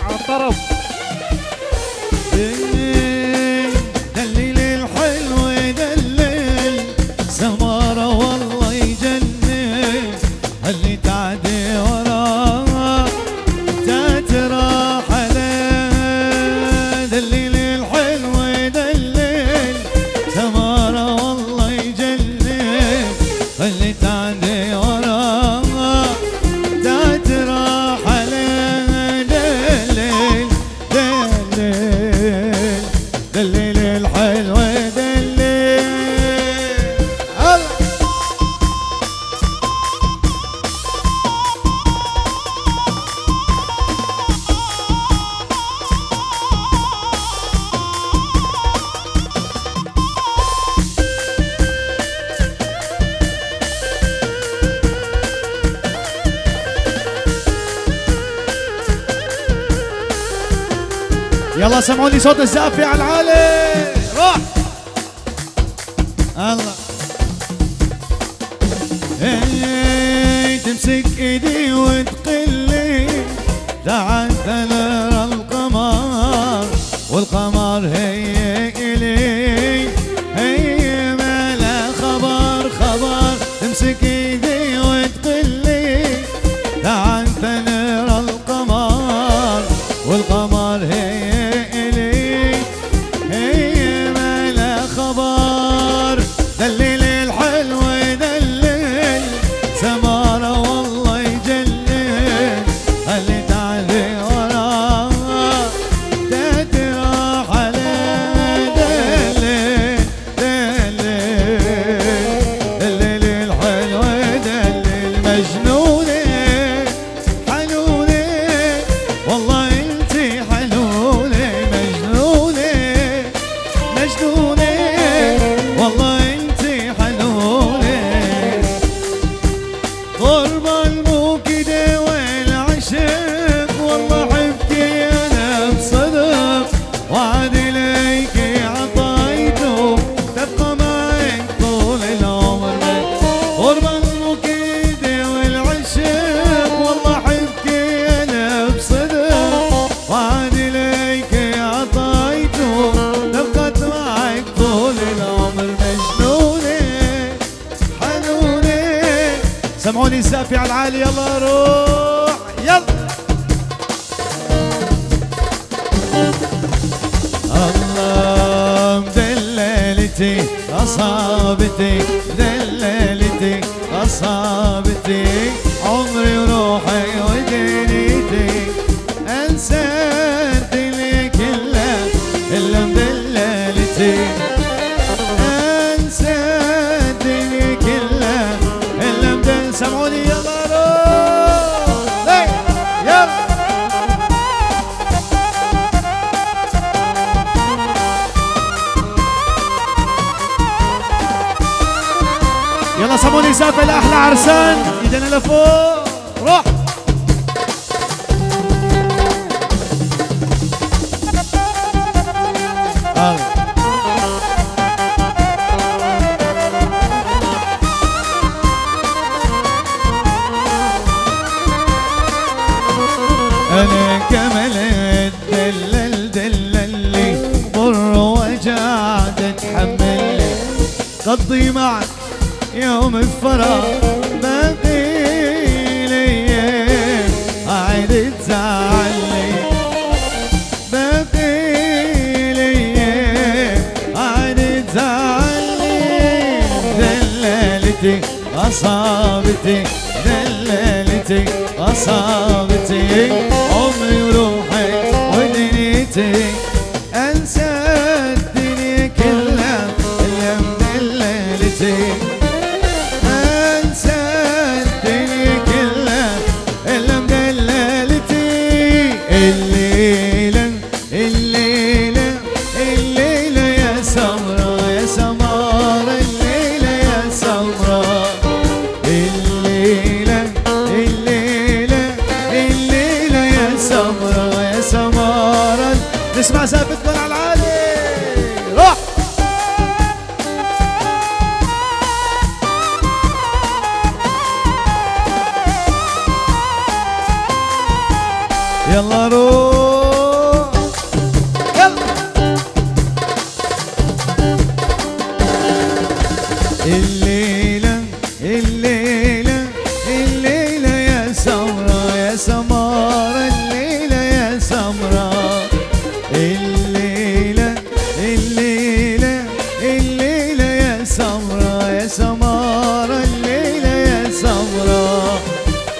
عالطرف دليل الحلو دليل سمارة والله يجنن اللي تعدي وراه تتراح عليه دليل الحلو دليل سمارة والله يجنن اللي تعدي وراه تتراح عليه دليل دليل دليل الحلو دليل يلا سمعوني صوت الزافي على العالي روح الله تمسك ايدي وتقلي تعال نرى القمر والقمر هي الي هي ما لا خبر خبر تمسك ايدي وتقلي تعال نرى القمر والقمر هي دليل الحلو دليل سمارة والله يجلل اللي تعدي وراه تتراح عليه دليل دليل دليل الحلو دليل مجنونة حنونة والله انتي حنونة مجنونة مجنونة والله غربة الموكدة والعشق والله حبكي أنا بصدق وعد إليك عطيته تبقى معك طول العمر غربة الموكدة والعشق والله حبكي أنا بصدق وعد إليك عطيته تبقى معك طول العمر مجنونة حنونة سمعوني الزافي على العالي يلا روح يلا الله مدللتي أصابتي دللتي أصابتي عمري وروحي ودنيتي أنسى الدنيا كلها إلا مدللتي أنسى الدنيا كلها إلا مدللتي سمعوني يلا روح يلا يلا سمعوني زافة لأحلى عرسان إيدينا لفوق روح أنا كملت دللي مر وجع تتحملي قضي معك يوم الفراق باقي لي قاعد تزعلي باقي لي قاعد تزعلي دللتي أصابتي دللتي أصابتي عمري وروحي ودنيتي أنسى الدنيا كلها إلا مدللتي أنسى الدنيا كلها إلا مدللتي الليلة الليلة الليلة يا سمرة يا سمارة الليلة يا سمرة الليلة الليلة الليلة يا سمرة يا سمارة نسمع زافتكم على العالي روح يلا روح يلا. الليلة الليلة الليلة يا سمرة يا سمارة، الليلة يا سمرة. الليلة الليلة الليلة يا سمرة يا سمارة، الليلة يا سمرة.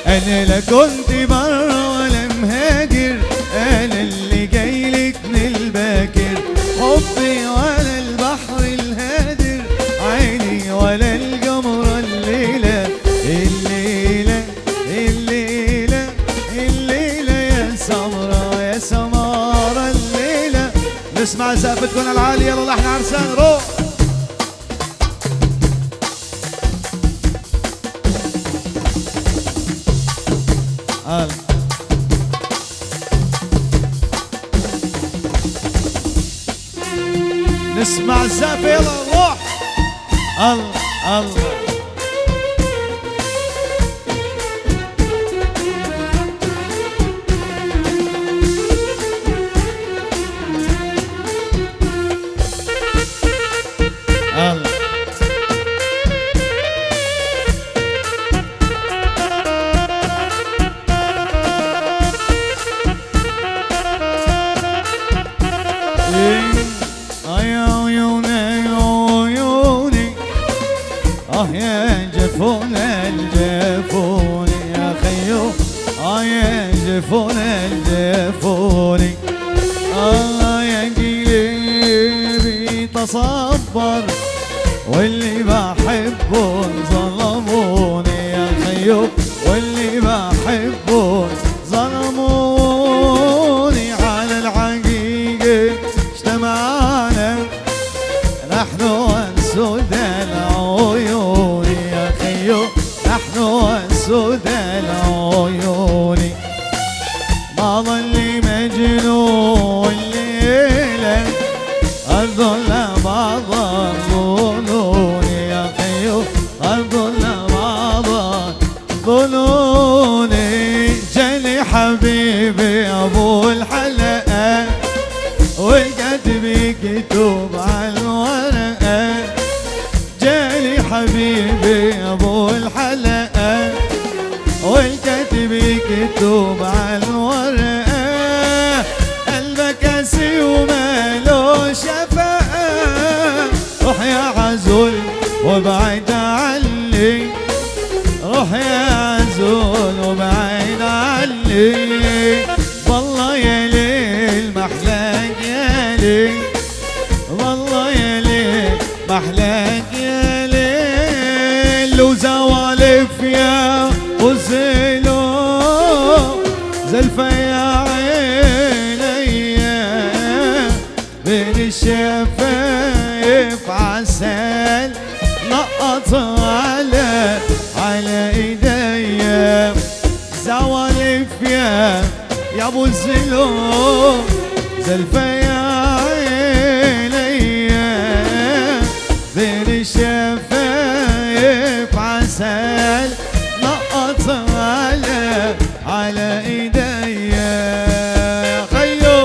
أنا لا كنت برا ولا مهاجر، أنا اللي جايلك من الباكر. حبي ولا البحر الهادر، عيني ولا الجمرة. الليلة الليلة الليلة الليلة يا سمرة يا سمارة، الليلة. نسمع سقفتكم العالية، يلا لحن عرسان روح. نسمع الزقف، يلا روح. الله الله. الله يا جفون الجفون يا خيو، يا جفون الجفون. يا قلبي تصبر، واللي بحبهم ظلموني يا خيو، واللي بحبهم ظلموني. على الحقيقة اجتمعنا نحن وانسود العيون يا خيو، نحن وانسود العيون. ما ظل مجنون الليلة الظل بعض الظنون يا خيو، الظل بعض الظنون. جاني حبيبي ابو الحلقة، والكاتب كتب على الورقة. جاني حبيبي ابو الحلقة، والكاتب كتب على الورقة. قلبك قاسي وماله شفقة، روح يا عزول وابعد عني، روح يا عزول وابعد عني. والله يا ليل محلاك يا ليل، والله يا ليل محلاك يا ليل. وزوالف يا وزلو زلفة يا عيني بين الشفايف عسل نقط على ايديا. زوالف يا ابو الزلو زلفة يا عيني بين الشفايف عسل نقط على ايديا يا خيو.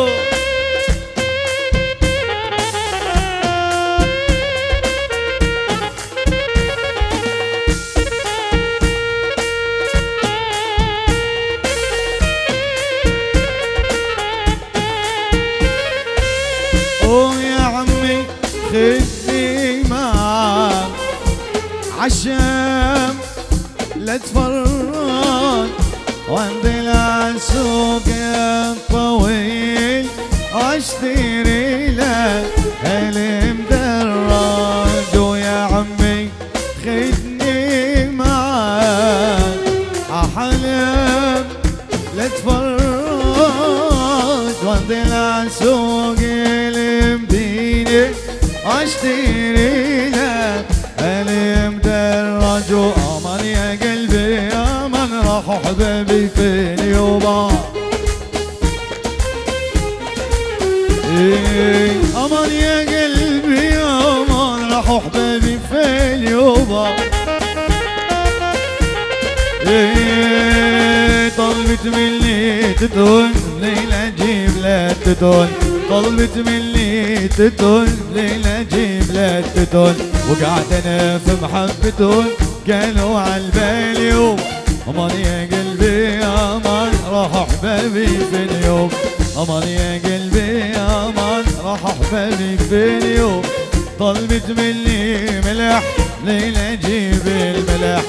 ويا عمي خدني معاك عشان لا تفرط، وانزل عالسوق الطويل واشتري لك المدرج. ويا عمي خدني معاك عحلم لا تفرط، وانزل عالسوق المدينة واشتري لك المدرج. وأمان يا قلبي أمان راحوا حبايبي في اليوبا. أمان يا قلبي أمان راحوا حبايبي في اليوبا. طلبت مني تتون ليلة جيب لا تتون طلبت مني تتون ليلة جيب لا تتون وقعت انا في محبتون قالوا عالبال يوم امان يا قلبي امان راح احبابي في اليوم امان يا قلبي امان راح احبابي في اليوم طلبت مني ملح ليلة جيب الملح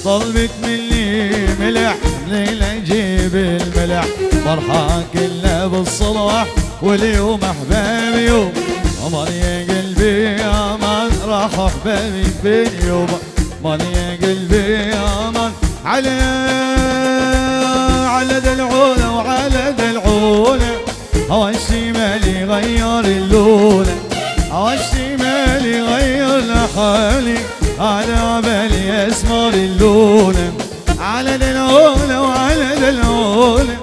طلبت مني ملح ليلة جيب الملح فرحان كله بالصلاح واليوم احبابي يوم امان يا قلبي امان راح احبابي في اليوم امان يا قلبي امان على دلعونه وعلى دلعونه هو الشمال يغير اللونه هو الشمال يغير لحالي على بالي اسمر اللونه على دلعونه وعلى دلعونه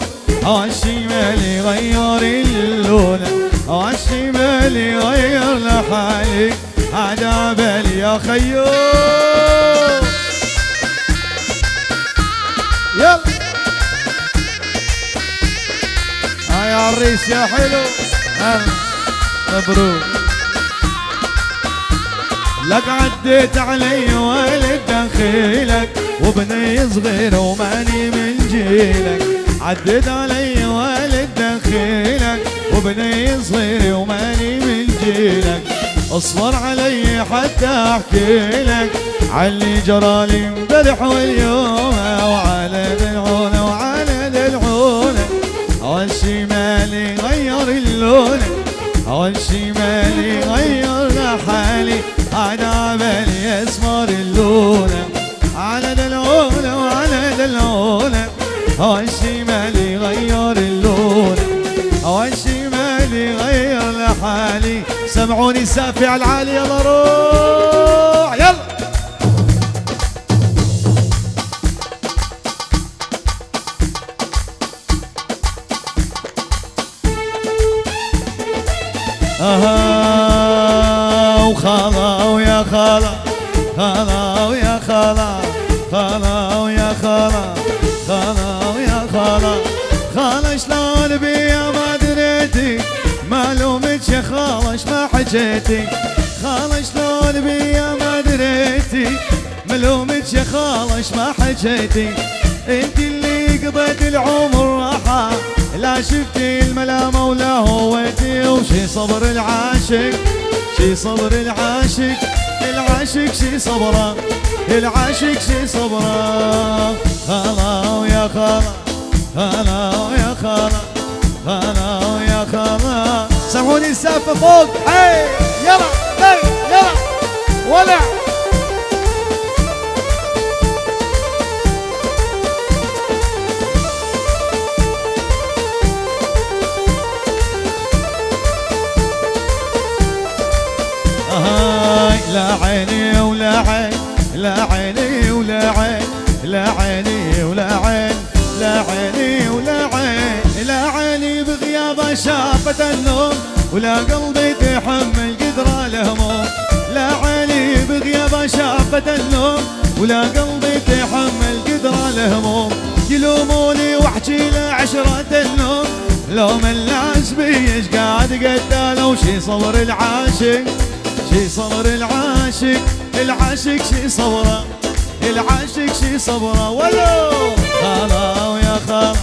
هو الشمال يغير اللونه هو الشمال يغير لحالي على بالي يا خيو يلا يا عريس يا حلو مبروك لك عديت علي والد دخيلك وبني صغير وماني من جيلك عديت علي والد دخيلك وبني صغير وماني من جيلك اصبر علي حتى احكي لك علي جرالي امبارح واليوم وعلى دلعونه وعلى دلعونه اول شمال يغير اللون اول شمال يغير لحالي انا بالي اسمر اللون على دلعونه وعلى دلعونه اول شمال يغير اللون اول شمال يغير لحالي سمعوني سافي على العالي يلا روح يلا وخلا ويا خلا خلا ويا خلا خلا ويا خلا خلا ويا خلا خلا شلون بيا ما دريتي ما لومك يا خلا ما حجيتي خلا شلون بيا ما دريتي ما لومك يا خلا ما حجيتي انت اللي قضيت العمر راحه لا شفتي الملامة ولا هويتي وشي صبر العاشق شي صبر العاشق العاشق شي صبره العاشق شي صبره خلا ويا خلا خلا ويا خلا خلا ويا خلا سمعوني السافة فوق هاي يلا يلا ولع لا عيني ولا عين لا عيني ولا عين لا عيني ولا عين لا عيني ولا عين لا عيني بغيابه شافت النوم ولا قلبي تحمل قدر الهموم لا عيني بغيابه شافت النوم ولا قلبي تحمل قدر الهموم يلوموني واحكي له عشرة النوم لوم الناس بيش قاعد قتاله وشي صبر العاشق شي صبر العاشق العاشق شي صبره العاشق شي صبره ولو خلا ويا خلا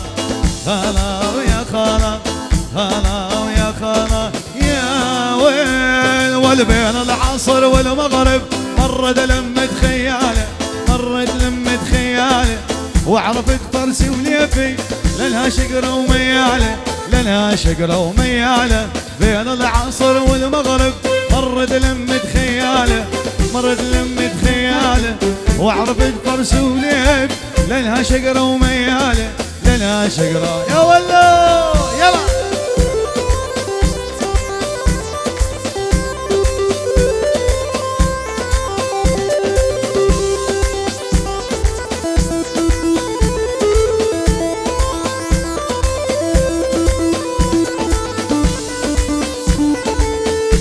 خلا ويا خلا خلا ويا خلا يا ويل والبين العصر والمغرب مرت لمة خياله مرت لمة خياله وعرفت فرسي وليفي لانها شقره ومياله لانها شقره ومياله بين العصر والمغرب مرت لمة خياله مرت لمة خياله وعرفت فرس وليف لانها شقره ومياله لانها شقره يا ولو يلا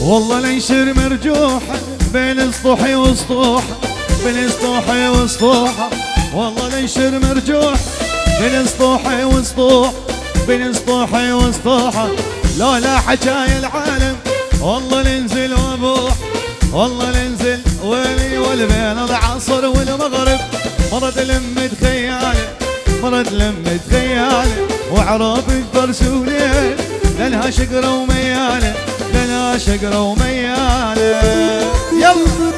والله الانشر مرجوحة بين سطوحي وسطوحة بين سطوحي وسطوحة والله الانشر مرجوح بين سطوحي وسطوح، بين سطوحي وسطوحه، لولا حكاية العالم والله ننزل وابوح، والله ننزل ويلي والبين العصر والمغرب، مرض لمة خيالي، مرض لمة خيالي، وعرب الفرسولين لانها شقرة وميالة، لانها شقرة وميالة. يلا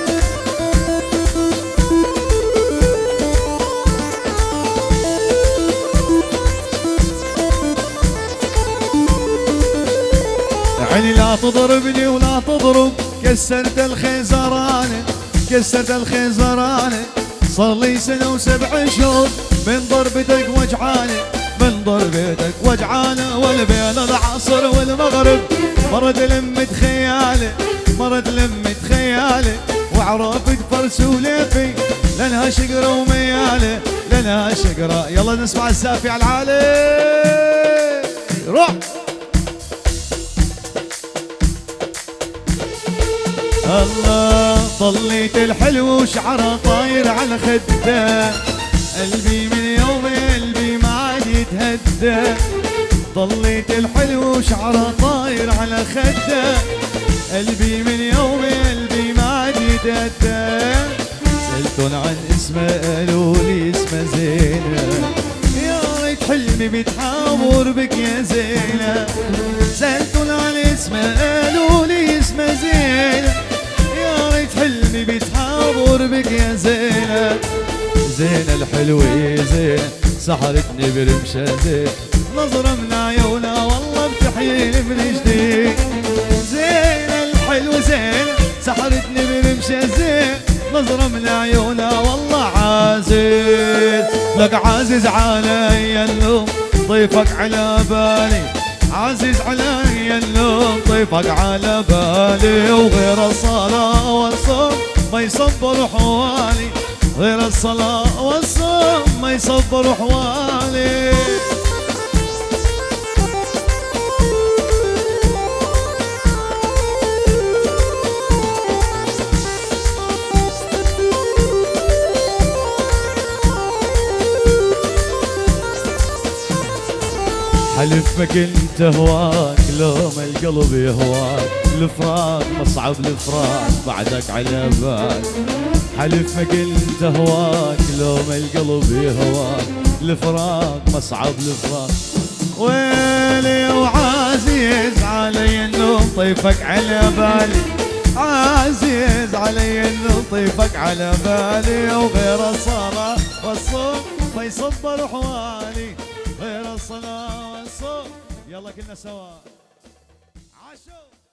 عيني لا تضربني ولا تضرب، كسرت الخيزرانة، كسرت الخيزرانة، صار لي سنة و7 شهور من ضربتك وجعانة، من ضربتك وجعانة، والبين العصر والمغرب، مرض لمة خيالي، مرض لمة خيالي، وعرفت فرس وليفي لانها شقرة وميالة، لانها شقرة. يلا نسمع السافي على العالي. روح الله، طليت الحلو وشعره طاير على خده، قلبي من يوم قلبي ما عاد يتهدى، طليت الحلو وشعره طاير على خده، قلبي من يوم قلبي ما عاد يتهدى، سألتن عن اسمه قالوا لي اسمه زينة، يا ريت حلمي بيتحاور بك يا زينة، سألتن عن اسمه قالوا لي اسمه زينة، يا ريت حلمي بيتحاور بك يا زينة، زينة الحلوة زينة سحرتني برمشة زين، نظرة من عيونها والله بتحييني من جديد، زينة الحلوة زينة سحرتني برمشة زين، نظرة من عيونها والله عزيز، لك عزيز علي اللوم ضيفك على بالي، عزيز علي اللوم ضيفك على بالي، وغير الصلاة والصوم ما يصبر حوالي، غير الصلاة والصوم ما يصبر حوالي. حلف ما كنت هواك لو ما القلب يهواك، الفراق مصعب الفراق بعدك على بال، حلف ما كنت هواك لو ما القلب يهواك، الفراق مصعب الفراق، ويلي وعزيز علي النوم طيفك على بالي، عزيز علي النوم طيفك على بالي، وغير الصلاة والصوم ما يصبر حوالي، غير الصلاة والصوم. يلا كلنا سوا عاشوا.